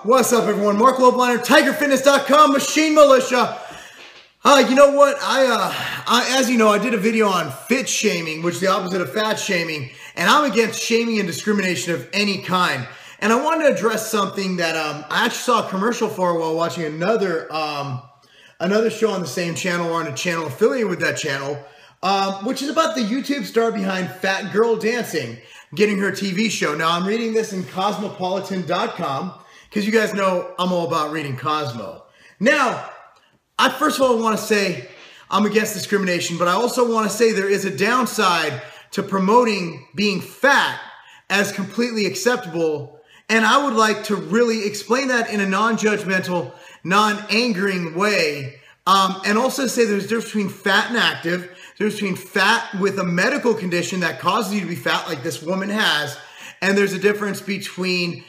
What's up, everyone? Marc Lobliner, TigerFitness.com, Machine Militia. You know what? As you know, I did a video on fit shaming, which is the opposite of fat shaming, and I'm against shaming and discrimination of any kind. And I wanted to address something that I actually saw a commercial for while watching another show on the same channel, or on a channel affiliated with that channel, which is about the YouTube star behind Fat Girl Dancing getting her TV show. Now, I'm reading this in Cosmopolitan.com because you guys know I'm all about reading Cosmo. Now, I first of all want to say I'm against discrimination, but I also want to say there is a downside to promoting being fat as completely acceptable, and I would like to really explain that in a non-judgmental, non-angering way, and also say there's a difference between fat and active. There's between fat with a medical condition that causes you to be fat, like this woman has, and there's a difference between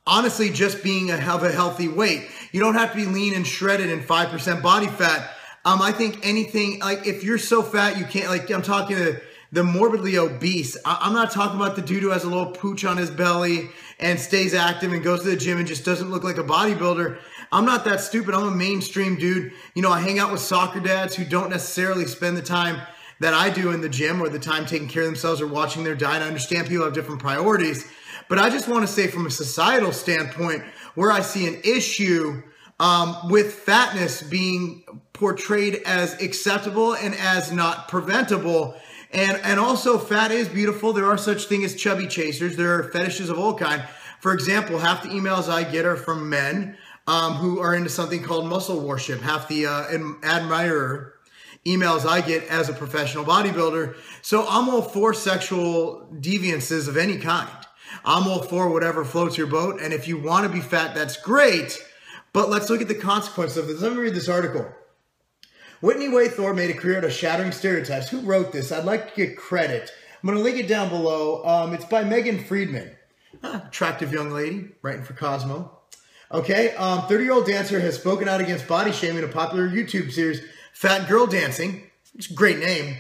honestly just being have a healthy weight. You don't have to be lean and shredded and 5% body fat. I think anything, like if you're so fat you can't, like I'm talking to the morbidly obese. I'm not talking about the dude who has a little pooch on his belly and stays active and goes to the gym and just doesn't look like a bodybuilder. I'm not that stupid. I'm a mainstream dude. You know, I hang out with soccer dads who don't necessarily spend the time that I do in the gym, or the time taking care of themselves or watching their diet. I understand people have different priorities, but I just want to say from a societal standpoint, where I see an issue with fatness being portrayed as acceptable and as not preventable. And also, fat is beautiful. There are such things as chubby chasers. There are fetishes of all kind. For example, half the emails I get are from men who are into something called muscle worship. Half the admirer emails I get as a professional bodybuilder. So I'm all for sexual deviances of any kind. I'm all for whatever floats your boat. And if you want to be fat, that's great. But let's look at the consequences of this. Let me read this article. Whitney Thor made a career out of shattering stereotypes. Who wrote this? I'd like to get credit. I'm going to link it down below. It's by Megan Friedman. Attractive young lady, writing for Cosmo. Okay, 30-year-old dancer has spoken out against body shaming in a popular YouTube series, Fat Girl Dancing. It's a great name.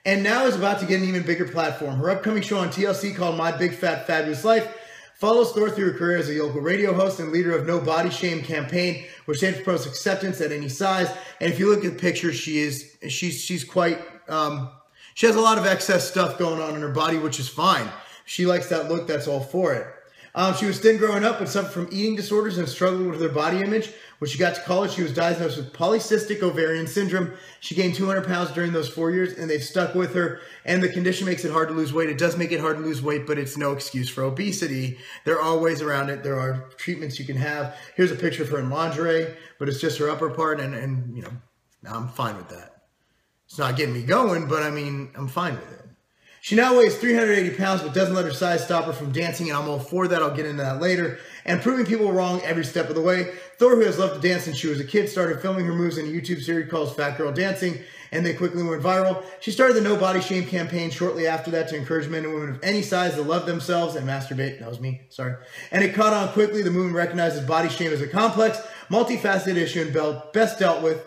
And now is about to get an even bigger platform. Her upcoming show on TLC called My Big Fat Fabulous Life follows Thor through her career as a local radio host and leader of No Body Shame campaign, which stands for promotes acceptance at any size. And if you look at the picture, she's quite, she has a lot of excess stuff going on in her body, which is fine. She likes that look, that's all for it. She was thin growing up, but suffered from eating disorders and struggled with her body image. When she got to college, she was diagnosed with polycystic ovarian syndrome. She gained 200 pounds during those 4 years, and they've stuck with her. And the condition makes it hard to lose weight. It does make it hard to lose weight, but it's no excuse for obesity. There are ways around it. There are treatments you can have. Here's a picture of her in lingerie, but it's just her upper part, and you know, I'm fine with that. It's not getting me going, but I mean, I'm fine with it. She now weighs 380 pounds, but doesn't let her size stop her from dancing, and I'm all for that. I'll get into that later. And proving people wrong every step of the way. Thor, who has loved to dance since she was a kid, started filming her moves in a YouTube series called Fat Girl Dancing, and they quickly went viral. She started the No Body Shame campaign shortly after that to encourage men and women of any size to love themselves and masturbate. That was me, sorry. And it caught on quickly. The movement recognizes body shame as a complex, multifaceted issue and best dealt with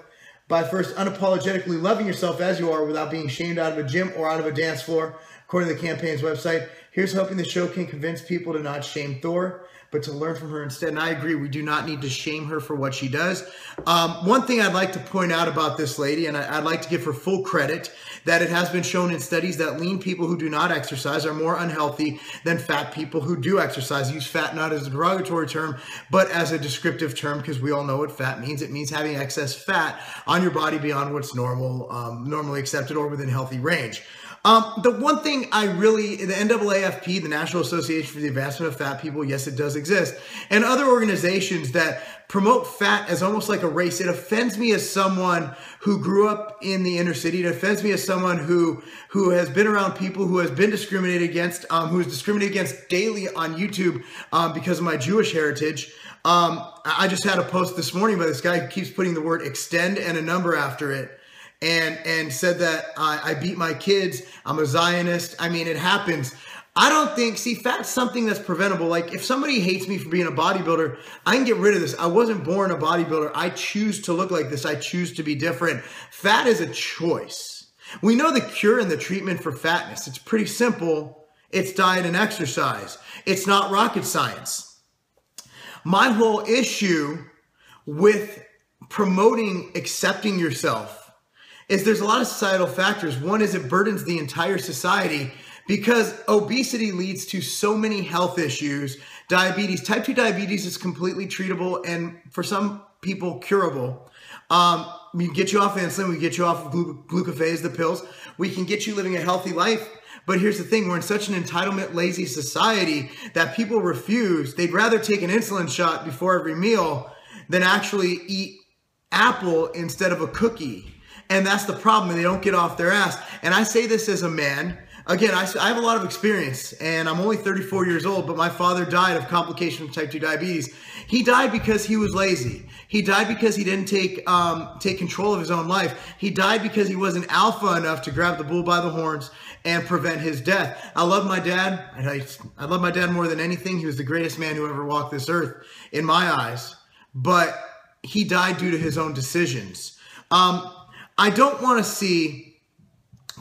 by first unapologetically loving yourself as you are without being shamed out of a gym or out of a dance floor. According to the campaign's website, here's hoping the show can convince people to not shame Thor, but to learn from her instead. And I agree, we do not need to shame her for what she does. One thing I'd like to point out about this lady, and I'd like to give her full credit, that it has been shown in studies that lean people who do not exercise are more unhealthy than fat people who do exercise. Use fat not as a derogatory term, but as a descriptive term, because we all know what fat means. It means having excess fat on your body beyond what's normally accepted or within healthy range. The one thing the NAAFP, the National Association for the Advancement of Fat People, yes, it does exist, and other organizations that promote fat as almost like a race. It offends me as someone who grew up in the inner city. It offends me as someone who has been around people who has been discriminated against, who is discriminated against daily on YouTube because of my Jewish heritage. I just had a post this morning by this guy who keeps putting the word extend and a number after it. And said that I beat my kids, I'm a Zionist. I mean, it happens. I don't think, see, fat's something that's preventable. Like, if somebody hates me for being a bodybuilder, I can get rid of this. I wasn't born a bodybuilder. I choose to look like this. I choose to be different. Fat is a choice. We know the cure and the treatment for fatness. It's pretty simple. It's diet and exercise. It's not rocket science. My whole issue with promoting accepting yourself is there's a lot of societal factors. One is it burdens the entire society because obesity leads to so many health issues. Diabetes, type 2 diabetes is completely treatable and for some people curable. We can get you off insulin, we can get you off of glucophage, the pills. We can get you living a healthy life. But here's the thing, we're in such an entitlement, lazy society that people refuse. They'd rather take an insulin shot before every meal than actually eat apple instead of a cookie. And that's the problem, and they don't get off their ass. And I say this as a man. Again, I have a lot of experience, and I'm only 34 years old, but my father died of complications of type 2 diabetes. He died because he was lazy. He died because he didn't take control of his own life. He died because he wasn't alpha enough to grab the bull by the horns and prevent his death. I love my dad. I love my dad more than anything. He was the greatest man who ever walked this earth in my eyes, but he died due to his own decisions. I don't want to see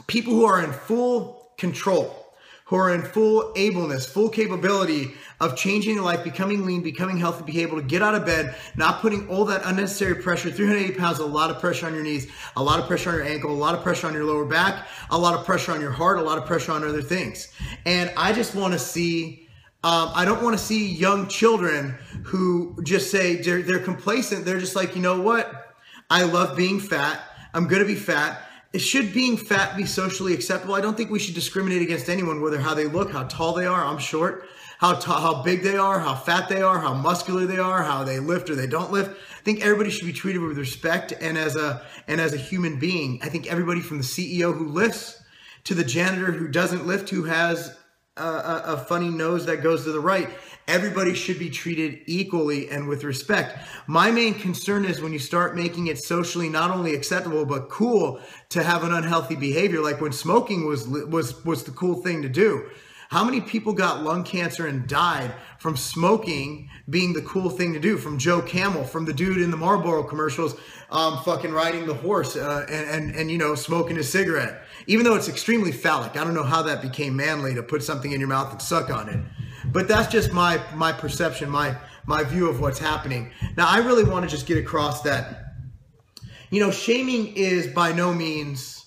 people who are in full control, who are in full ableness, full capability of changing their life, becoming lean, becoming healthy, be able to get out of bed, not putting all that unnecessary pressure. 380 pounds, a lot of pressure on your knees, a lot of pressure on your ankle, a lot of pressure on your lower back, a lot of pressure on your heart, a lot of pressure on other things. And I just want to see, I don't want to see young children who just say they're complacent. They're just like, you know what? I love being fat. I'm going to be fat. Should being fat be socially acceptable? I don't think we should discriminate against anyone, whether how they look, how tall they are. I'm short. How big they are, how fat they are, how muscular they are, how they lift or they don't lift. I think everybody should be treated with respect and as a human being. I think everybody from the CEO who lifts to the janitor who doesn't lift, who has a funny nose that goes to the right, everybody should be treated equally and with respect. My main concern is when you start making it socially not only acceptable but cool to have an unhealthy behavior, like when smoking was the cool thing to do. How many people got lung cancer and died from smoking being the cool thing to do? From Joe Camel, from the dude in the Marlboro commercials, fucking riding the horse and you know, smoking a cigarette. Even though it's extremely phallic, I don't know how that became manly to put something in your mouth and suck on it. But that's just my perception, my view of what's happening. Now, I really want to just get across that, you know, shaming is by no means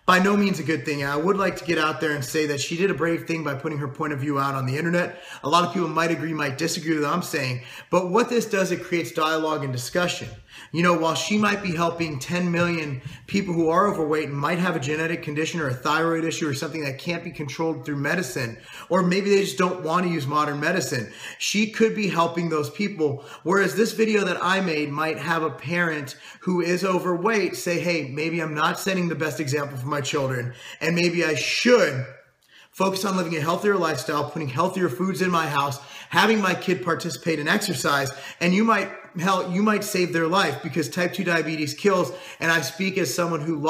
a good thing. I would like to get out there and say that she did a brave thing by putting her point of view out on the internet. A lot of people might agree, might disagree with what I'm saying, but what this does, it creates dialogue and discussion. You know, while she might be helping 10 million people who are overweight and might have a genetic condition or a thyroid issue or something that can't be controlled through medicine, or maybe they just don't want to use modern medicine, she could be helping those people. Whereas this video that I made might have a parent who is overweight say, hey, maybe I'm not setting the best example for my children, and maybe I should focus on living a healthier lifestyle, putting healthier foods in my house, having my kid participate in exercise, and you might save their life, because type 2 diabetes kills. And I speak as someone who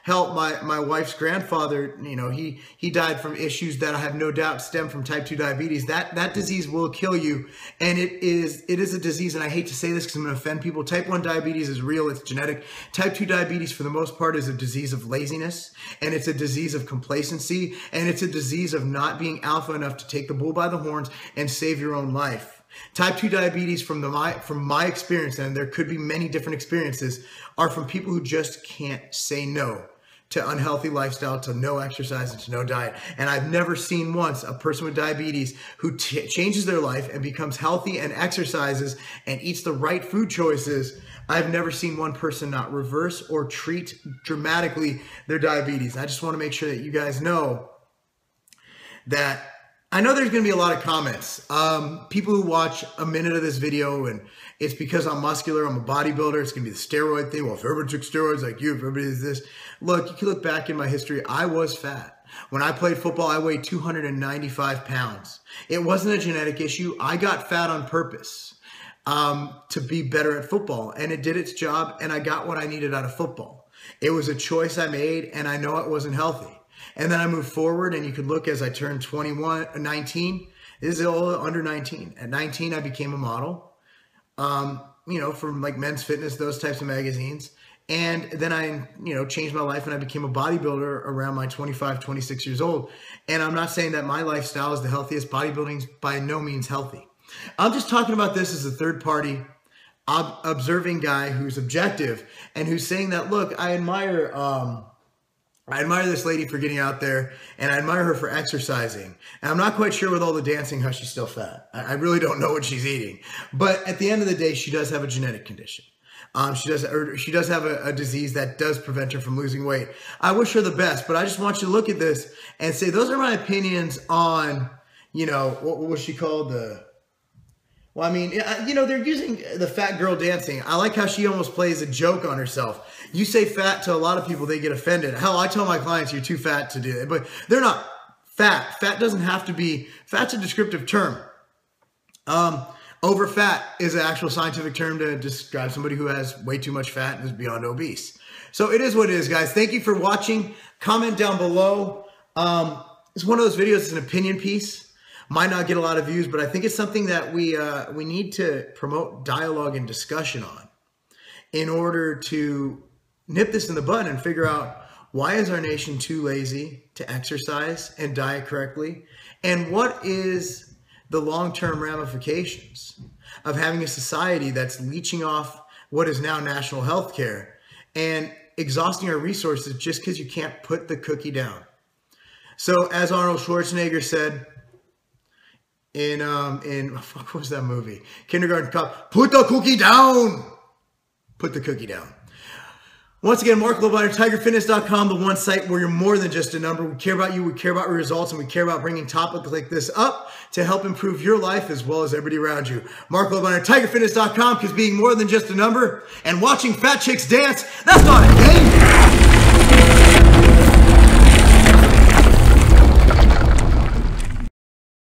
helped my wife's grandfather. You know, he died from issues that I have no doubt stem from type 2 diabetes. That disease will kill you, and it is a disease, and I hate to say this because I'm going to offend people. Type 1 diabetes is real, it's genetic. Type 2 diabetes, for the most part, is a disease of laziness, and it's a disease of complacency, and it's a disease of not being alpha enough to take the bull by the horns and save your own life. Type 2 diabetes, from my experience, and there could be many different experiences, are from people who just can't say no to unhealthy lifestyle, to no exercise, and to no diet. And I've never seen once a person with diabetes who changes their life and becomes healthy and exercises and eats the right food choices. I've never seen one person not reverse or treat dramatically their diabetes. I just want to make sure that you guys know that I know there's going to be a lot of comments. People who watch a minute of this video and it's because I'm muscular, I'm a bodybuilder, it's going to be the steroid thing. Well, if everyone took steroids like you, if everybody does this. Look, you can look back in my history. I was fat. When I played football, I weighed 295 pounds. It wasn't a genetic issue. I got fat on purpose to be better at football, and it did its job, and I got what I needed out of football. It was a choice I made, and I know it wasn't healthy. And then I moved forward, and you could look as I turned 19. This is all under 19. At 19, I became a model, you know, from like Men's Fitness, those types of magazines. And then I, you know, changed my life and I became a bodybuilder around my 25, 26 years old. And I'm not saying that my lifestyle is the healthiest. Bodybuilding's by no means healthy. I'm just talking about this as a third party observing guy who's objective and who's saying that, look, I admire this lady for getting out there, and I admire her for exercising. And I'm not quite sure with all the dancing how she's still fat. I really don't know what she's eating. But at the end of the day, she does have a genetic condition. She does have a disease that does prevent her from losing weight. I wish her the best, but I just want you to look at this and say, those are my opinions on, you know, what was she called? Well, I mean, you know, they're using the fat girl dancing. I like how she almost plays a joke on herself. You say fat to a lot of people, they get offended. Hell, I tell my clients you're too fat to do it, but they're not fat. Fat doesn't have to be, fat's a descriptive term. Over fat is an actual scientific term to describe somebody who has way too much fat and is beyond obese. So it is what it is, guys. Thank you for watching. Comment down below. It's one of those videos, it's an opinion piece. Might not get a lot of views, but I think it's something that we need to promote dialogue and discussion on in order to nip this in the bud and figure out, why is our nation too lazy to exercise and diet correctly? And what is the long-term ramifications of having a society that's leeching off what is now national health care and exhausting our resources just because you can't put the cookie down? So as Arnold Schwarzenegger said, what was that movie? Kindergarten Cop. Put the cookie down. Put the cookie down. Once again, Marc Lobliner, TigerFitness.com, the one site where you're more than just a number. We care about you, we care about your results, and we care about bringing topics like this up to help improve your life as well as everybody around you. Marc Lobliner, TigerFitness.com, because being more than just a number and watching fat chicks dance, that's not a game